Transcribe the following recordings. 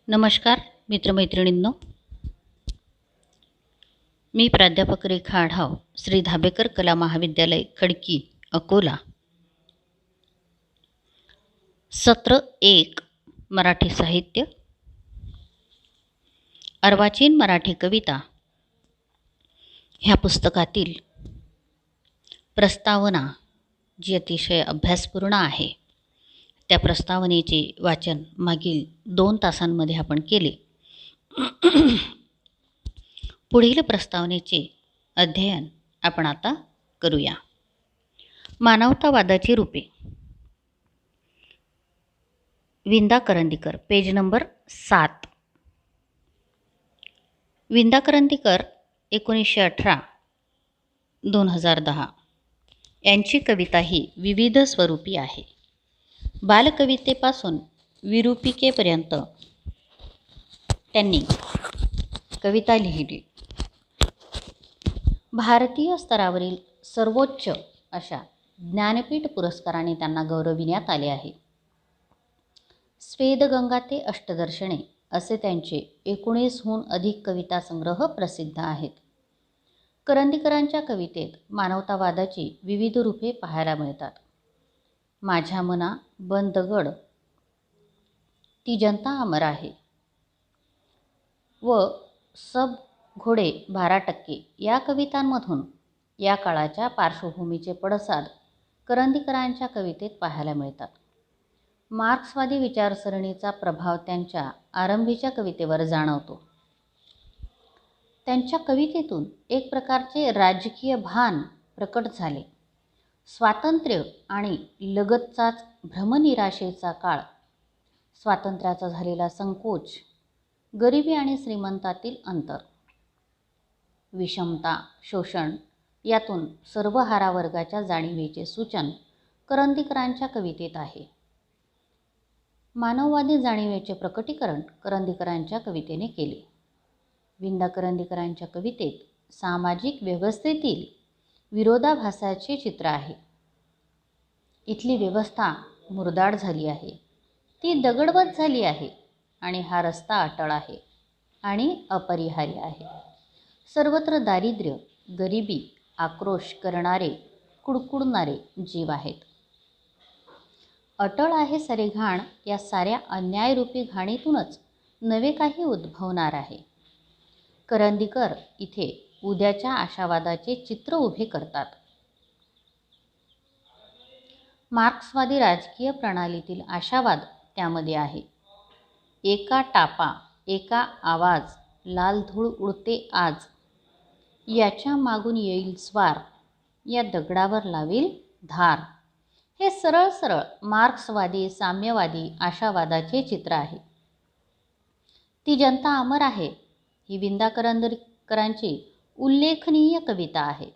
नमस्कार मित्रमैत्रिणींनो, मी प्राध्यापक रेखा आढाव, श्री धाबेकर कला महाविद्यालय खडकी अकोला. सत्र 1 मराठी साहित्य, अर्वाचीन मराठी कविता ह्या पुस्तकातील प्रस्तावना जी अतिशय अभ्यासपूर्ण आहे, त्या प्रस्तावनेचे वाचन मागील 2 तासांमध्ये आपण केले. पुढील प्रस्तावनेचे अध्ययन आपण आता करूया. मानवतावादाची रूपे, विंदा करंदीकर, पेज नंबर 7. विंदा करंदीकर 1918-2010 यांची कविता ही विविध स्वरूपी आहे. बालकवितेपासून विरूपिकेपर्यंत त्यांनी कविता लिहिली. भारतीय स्तरावरील सर्वोच्च अशा ज्ञानपीठ पुरस्काराने त्यांना गौरविण्यात आले आहे. स्वेदगंगा ते अष्टदर्शने असे त्यांचे 19हून अधिक कविता संग्रह प्रसिद्ध आहेत. करंदीकरांच्या कवितेत मानवतावादाची विविध रूपे पाहायला मिळतात. माझ्या मना बन दगड, ती जनता अमर आहे व सब घोडे 12% या कवितांमधून या काळाच्या पार्श्वभूमीचे पडसाद करंदीकरांच्या कवितेत पाहायला मिळतात. मार्क्सवादी विचारसरणीचा प्रभाव त्यांच्या आरंभीच्या कवितेवर जाणवतो. त्यांच्या कवितेतून एक प्रकारचे राजकीय भान प्रकट झाले. स्वातंत्र्य आणि लगतचाच भ्रमनिराशेचा काळ, स्वातंत्र्याचा झालेला संकोच, गरिबी आणि श्रीमंतातील अंतर, विषमता, शोषण यातून सर्वहारा वर्गाच्या जाणीवेचे सूचन करंदीकरांच्या कवितेत आहे. मानववादी जाणीवेचे प्रकटीकरण करंदीकरांच्या कवितेने केले. विंदा करंदीकरांच्या कवितेत सामाजिक व्यवस्थेतील विरोधाभासाचे चित्र आहे. इथली व्यवस्था मुरदाड झाली आहे, ती दगडवत झाली आहे आणि हा रस्ता अटळ आहे आणि अपरिहार्य आहे. सर्वत्र दारिद्र्य, गरिबी, आक्रोश करणारे, कुडकुडणारे जीव आहेत. अटळ आहे सारे घाण, या साऱ्या अन्यायरूपी घाणीतूनच नवे काही उद्भवणार आहे. करंदीकर इथे उद्याच्या आशावादाचे चित्र उभे करतात. मार्क्सवादी राजकीय प्रणालीतील आशावाद त्यामध्ये आहे. एका टापा, एका आवाज, लाल धूळ उडते आज, याच्या मागून येईल स्वार, या दगडावर लावेल धार. हे सरळ सरळ मार्क्सवादी साम्यवादी आशावादाचे चित्र आहे. ती जनता अमर आहे ही विंदा करंदीकरांची उल्लेखनीय कविता आहे.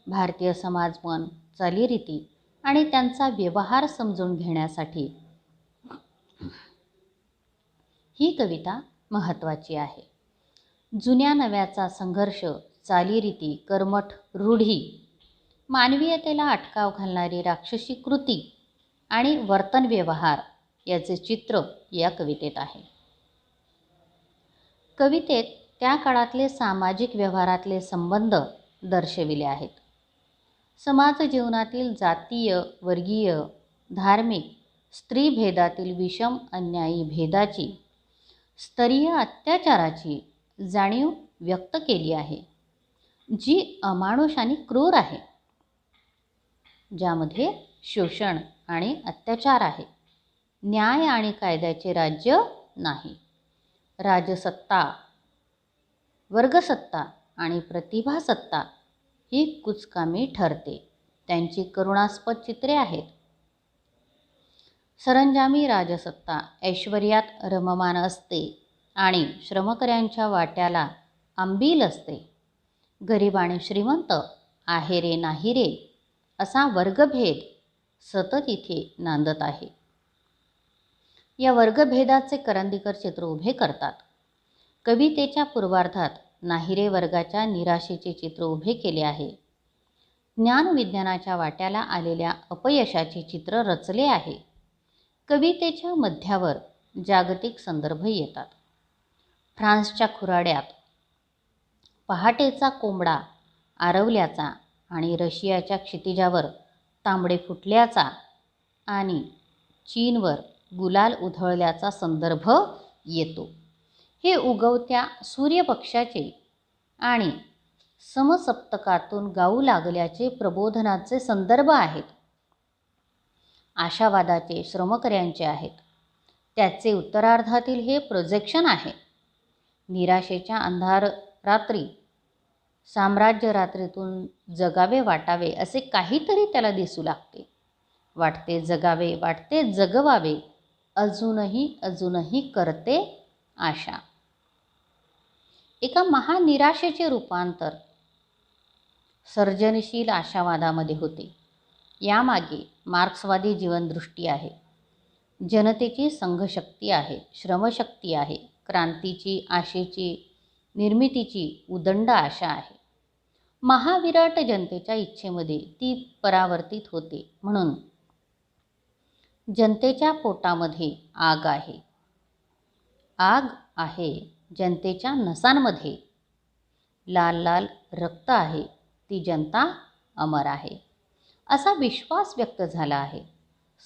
भारतीय समाजमन, चालीरीती आणि त्यांचा व्यवहार समजून घेण्यासाठी ही कविता महत्त्वाची आहे. जुन्या नव्याचा संघर्ष, चालीरीती, कर्मठ रूढी, मानवीयतेला अटकाव घालणारी राक्षसी कृती आणि वर्तन व्यवहार याचे चित्र या कवितेत आहे. कवितेत त्या काळातले सामाजिक व्यवहारातले संबंध दर्शविले आहेत. समाज जीवनातील जातीय, वर्गीय, धार्मिक, स्त्रीभेदातील विषम अन्यायी भेदाची, स्तरीय अत्याचाराची जाणीव व्यक्त केली आहे, जी अमानुष आणि क्रूर आहे, ज्यामध्ये शोषण आणि अत्याचार आहे, न्याय आणि कायद्याचे राज्य नाही. राजसत्ता, वर्गसत्ता आणि प्रतिभासत्ता ही कुचकामी ठरते. त्यांची करुणास्पद चित्रे आहेत. सरंजामी राजसत्ता ऐश्वर्यात रममाण असते आणि श्रमकऱ्यांच्या वाट्याला आंबील असते. गरीब आणि श्रीमंत, आहे रे नाही रे असा वर्गभेद सतत इथे नांदत आहे. या वर्गभेदाचे करंदीकर चित्र उभे करतात. कवितेच्या पूर्वार्धात नाहिरे वर्गाच्या निराशेचे चित्र उभे केले आहे. ज्ञानविज्ञानाच्या वाट्याला आलेल्या अपयशाचे चित्र रचले आहे. कवितेच्या मध्यावर जागतिक संदर्भ येतात. फ्रान्सच्या खुराड्यात पहाटेचा कोंबडा आरवल्याचा आणि रशियाच्या क्षितिजावर तांबडे फुटल्याचा आणि चीनवर गुलाल उधळल्याचा संदर्भ येतो. हे उगवत्या सूर्यपक्षाचे आणि समसप्तकातून गाऊ लागल्याचे प्रबोधनाचे संदर्भ आहेत. आशावादाचे श्रमकऱ्यांचे आहेत. त्याचे उत्तरार्धातील हे प्रोजेक्शन आहे. निराशेच्या अंधार रात्री साम्राज्य रात्रीतून जगावे वाटावे असे काहीतरी त्याला दिसू लागते. वाटते जगावे, वाटते जगवावे, अजूनही करते आशा. एका महानिराशेचे रूपांतर सर्जनशील आशावादामध्ये होते. यामागे मार्क्सवादी जीवनदृष्टी आहे. जनतेची संघशक्ती आहे, श्रमशक्ती आहे, क्रांतीची, आशेची, निर्मितीची उदंड आशा आहे. महाविराट जनतेच्या इच्छेमध्ये ती परावर्तित होते. म्हणून जनतेच्या पोटामध्ये आग आहे. आग आहे जनतेच्या नसांमध्ये. लाल लाल रक्त आहे. ती जनता अमर आहे असा विश्वास व्यक्त झाला आहे.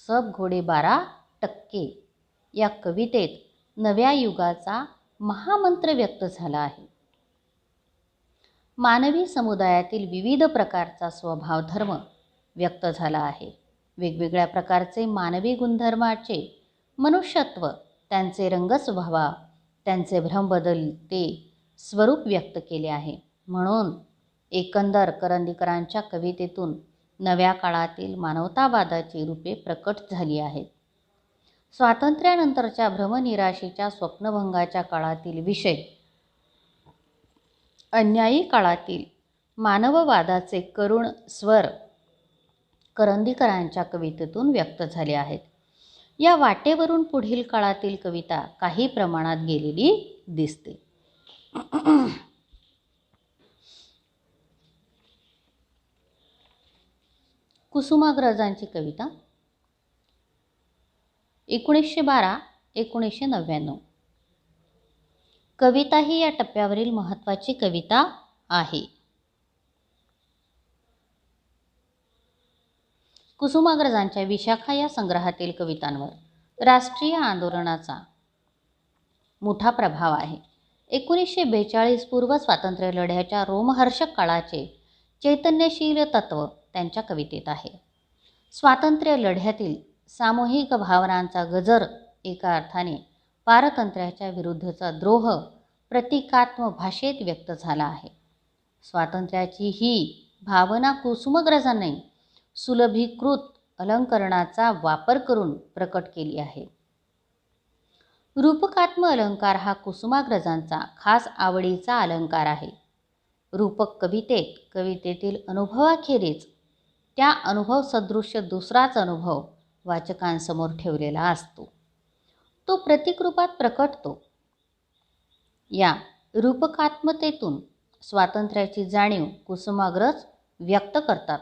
सब घोडे 12% या कवितेत नव्या युगाचा महामंत्र व्यक्त झाला आहे. मानवी समुदायातील विविध प्रकारचा स्वभाव धर्म व्यक्त झाला आहे. वेगवेगळ्या प्रकारचे मानवी गुणधर्माचे मनुष्यत्व, त्यांचे रंगस्वभाव, त्यांचे भ्रम बदलते स्वरूप व्यक्त केले आहे. म्हणून एकंदर करंदीकरांच्या कवितेतून नव्या काळातील मानवतावादाची रूपे प्रकट झाली आहेत. स्वातंत्र्यानंतरच्या भ्रमनिराशेच्या स्वप्नभंगाच्या काळातील विषय, अन्यायी काळातील मानववादाचे करुण स्वर करंदीकरांच्या कवितेतून व्यक्त झाले आहेत. या वाटेवरून पुढील काळातील कविता काही प्रमाणात गेलेली दिसते. कुसुमाग्रजांची कविता 1912-1999. कविता ही या टप्प्यावरील महत्त्वाची कविता आहे. कुसुमाग्रजांच्या विशाखा या संग्रहातील कवितांवर राष्ट्रीय आंदोलनाचा मोठा प्रभाव आहे. 1942 पूर्व स्वातंत्र्य लढ्याच्या रोमहर्षक काळाचे चैतन्यशील तत्व त्यांच्या कवितेत आहे. स्वातंत्र्य लढ्यातील सामूहिक भावनांचा गजर एका अर्थाने पारतंत्र्याच्या विरुद्धचा द्रोह प्रतिकात्मक भाषेत व्यक्त झाला आहे. स्वातंत्र्याची ही भावना कुसुमाग्रजांनी सुलभीकृत अलंकरणाचा वापर करून प्रकट केली आहे. रूपकात्मक अलंकार हा कुसुमाग्रजांचा खास आवडीचा अलंकार आहे. रूपक कवितेत कवितेतील अनुभवाखेरीज त्या अनुभव सदृश्य दुसराच अनुभव वाचकांसमोर ठेवलेला असतो. तो प्रतीक रूपात प्रकटतो. या रूपकात्मतेतून स्वातंत्र्याची जाणीव कुसुमाग्रज व्यक्त करतात.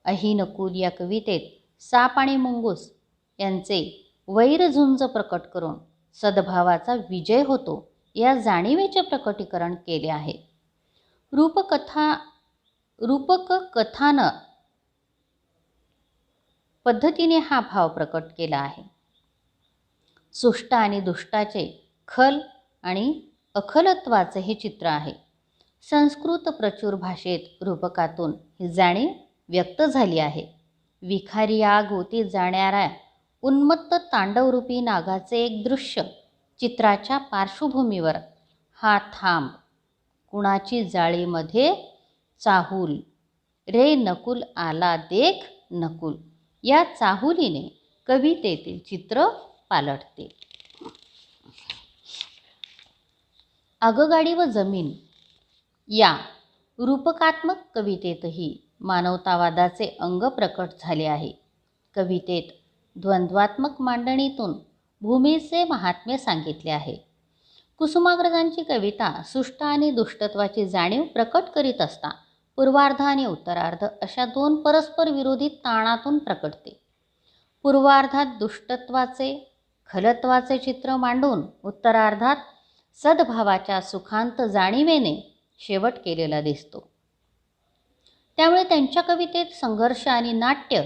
अहिनकुल या कवितेत साप आणि मुंगूस यांचे वैरझुंज प्रकट करून सद्भावाचा विजय होतो या जाणीवेचे प्रकटीकरण केले आहे. रूपक कथान पद्धतीने हा भाव प्रकट केला आहे. सुष्ट आणि दुष्टाचे खल आणि अखलत्वाचे हे चित्र आहे. संस्कृत प्रचूर भाषेत रूपकातून ही जाणीव व्यक्त झाली आहे. विखारी आग ओती जाणाऱ्या उन्मत्त तांडवरूपी नागाचे एक दृश्य चित्राच्या पार्श्वभूमीवर हा थांब कुणाची जाळीमध्ये चाहूल रे नकुल आला देख नकुल या चाहुलीने कवितेतील चित्र पालटते. आगगाडी व जमीन या रूपकात्मक कवितेतही मानवतावादाचे अंग प्रकट झाले आहे. कवितेत द्वंद्वात्मक मांडणीतून भूमीचे महात्म्य सांगितले आहे. कुसुमाग्रजांची कविता सुष्ट आणि दुष्टत्वाची जाणीव प्रकट करीत असता पूर्वार्ध आणि उत्तरार्ध अशा दोन परस्पर विरोधी ताणातून प्रकटते. पूर्वार्धात दुष्टत्वाचे खलत्वाचे चित्र मांडून उत्तरार्धात सद्भावाच्या सुखांत जाणीवेने शेवट केलेला दिसतो. त्यामुळे त्यांच्या कवितेत संघर्ष आणि नाट्य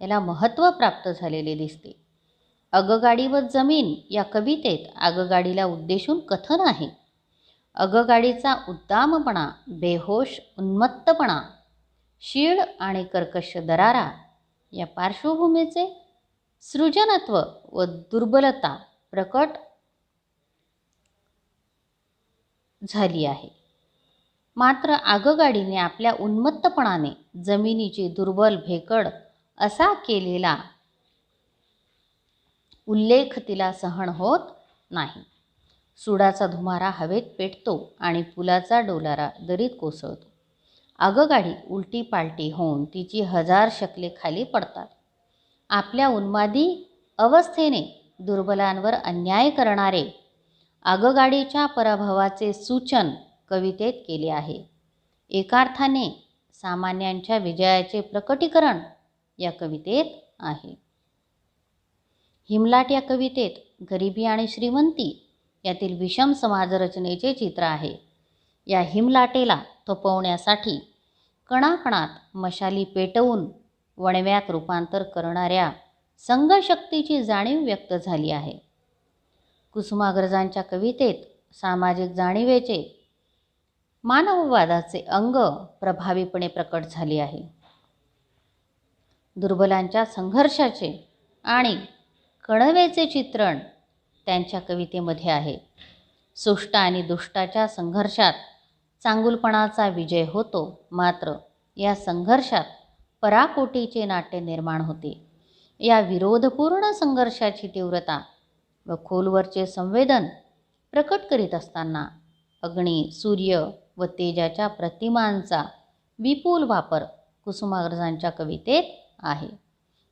याला महत्त्व प्राप्त झालेले दिसते. अगगाडी व जमीन या कवितेत आगगाडीला उद्देशून कथन आहे. अगगाडीचा उद्दामपणा, बेहोश उन्मत्तपणा, शीळ आणि कर्कश दरारा या पार्श्वभूमीचे सृजनत्व व दुर्बलता प्रकट झाली आहे. मात्र आगगाडीने आपल्या उन्मत्तपणाने जमिनीची दुर्बल भेकड असा केलेला उल्लेख तिला सहन होत नाही. सुडाचा धुमारा हवेत पेटतो आणि पुलाचा डोलारा दरीत कोसळतो. आगगाडी उलटी पालटी होऊन तिची 1000 शकले खाली पडतात. आपल्या उन्मादी अवस्थेने दुर्बलांवर अन्याय करणारे आगगाडीच्या पराभवाचे सूचन कवितेत केले आहे. एका अर्थाने सामान्यांच्या विजयाचे प्रकटीकरण या कवितेत आहे. हिमलाट या कवितेत गरिबी आणि श्रीमंती यातील विषम समाजरचनेचे चित्र आहे. या हिमलाटेला थोपवण्यासाठी कणाकणात मशाली पेटवून वणव्यात रूपांतर करणाऱ्या संघशक्तीची जाणीव व्यक्त झाली आहे. कुसुमाग्रजांच्या कवितेत सामाजिक जाणीवेचे, मानववादाचे अंग प्रभावीपणे प्रकट झाले आहे. दुर्बलांच्या संघर्षाचे आणि कणवेचे चित्रण त्यांच्या कवितेमध्ये आहे. सुष्ट आणि दुष्टाच्या संघर्षात चांगुलपणाचा विजय होतो, मात्र या संघर्षात पराकोटीचे नाट्य निर्माण होते. या विरोधपूर्ण संघर्षाची तीव्रता व खोलवरचे संवेदन प्रकट करीत असताना अग्नी, सूर्य व तेजाच्या प्रतिमांचा विपुल वापर कुसुमाग्रजांच्या कवितेत आहे.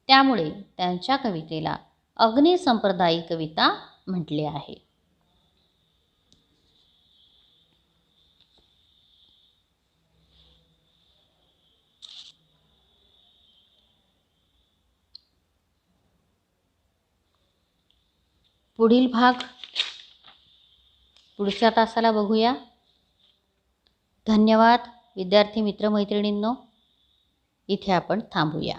त्यामुळे त्यांच्या कवितेला अग्निसंप्रदायी कविता म्हटले आहे. पुढील भाग पुढच्या तासाला बघूया. धन्यवाद विद्यार्थी मित्रमैत्रिणींनो. इथे आपण थांबूया.